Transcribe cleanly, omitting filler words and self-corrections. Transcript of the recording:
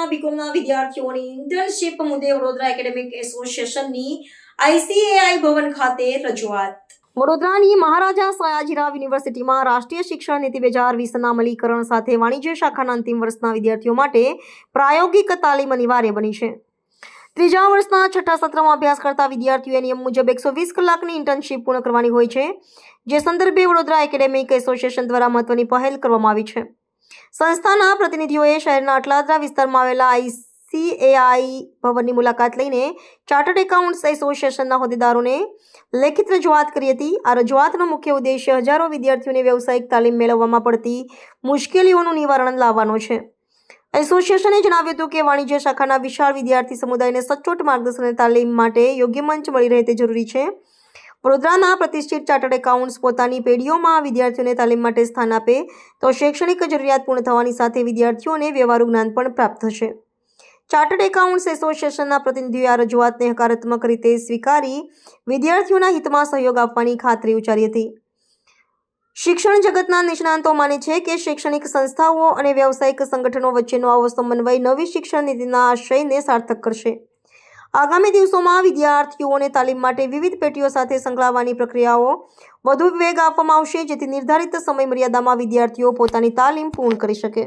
વર્ષના બીકોમના વિદ્યાર્થીઓની ઇન્ટર્નશિપ મુદ્દે વડોદરા એકેડેમિક એસોસિએશનની ICAI ભવન ખાતે રજૂઆત। વડોદરાની મહારાજા સયાજીરાવ યુનિવર્સિટીમાં રાષ્ટ્રીય શિક્ષણ નીતિ 2020ના અમલીકરણ સાથે વાણિજ્ય શાખાના અંતિમ વર્ષના વિદ્યાર્થીઓ માટે પ્રાયોગિક તાલીમ અનિવાર્ય બની છે। ત્રીજા વર્ષના છઠ્ઠા સત્રમાં અભ્યાસ કરતા વિદ્યાર્થીઓએ નિયમ મુજબ 120 કલાકની ઇન્ટર્નશિપ પૂર્ણ કરવાની હોય છે, જે સંદર્ભે વડોદરા એકેડેમિક એસોસિએશન દ્વારા મહત્વની પહેલ કરવામાં આવી છે। સંસ્થાના પ્રતિનિધિઓએ શહેરના અટલાદરા વિસ્તારમાં આવેલા ICAI ભવનની મુલાકાત લઈને ચાર્ટર્ડ એકાઉન્ટ્સ એસોસિએશનના હોદ્દેદારોને લેખિત રજૂઆત કરી હતી। આ રજૂઆતનો મુખ્ય ઉદ્દેશ્ય હજારો વિદ્યાર્થીઓને વ્યવસાયિક તાલીમ મેળવવામાં પડતી મુશ્કેલીઓનું નિવારણ લાવવાનો છે। એસોસિએશને જણાવ્યું હતું કે વાણિજ્ય શાખાના વિશાળ વિદ્યાર્થી સમુદાયને સચોટ માર્ગદર્શન અને તાલીમ માટે યોગ્ય મંચ મળી રહે તે જરૂરી છે। વડોદરાના પ્રતિષ્ઠિત ચાર્ટર્ડ એકાઉન્ટ્સ પોતાની પેઢીઓમાં વિદ્યાર્થીઓને તાલીમ માટે સ્થાન આપે તો શૈક્ષણિક જરૂરિયાત પૂર્ણ થવાની સાથે વિદ્યાર્થીઓને વ્યવહારુ જ્ઞાન પણ પ્રાપ્ત થશે। ચાર્ટર્ડ એકાઉન્ટ્સ એસોસિએશનના પ્રતિનિધિઓએ આ રજૂઆતને હકારાત્મક રીતે સ્વીકારી વિદ્યાર્થીઓના હિતમાં સહયોગ આપવાની ખાતરી ઉચ્ચારી હતી। શિક્ષણ જગતના નિષ્ણાંતો માને છે કે શૈક્ષણિક સંસ્થાઓ અને વ્યાવસાયિક સંગઠનો વચ્ચેનો આવો સમન્વય નવી શિક્ષણ નીતિના આશયને સાર્થક કરશે। આગામી દિવસોમાં વિદ્યાર્થીઓને તાલીમ માટે વિવિધ પેટીઓ સાથે સંકળાવવાની પ્રક્રિયાઓ વધુ વેગ આપવામાં આવશે, જેથી નિર્ધારિત સમય મર્યાદામાં વિદ્યાર્થીઓ પોતાની તાલીમ પૂર્ણ કરી શકે।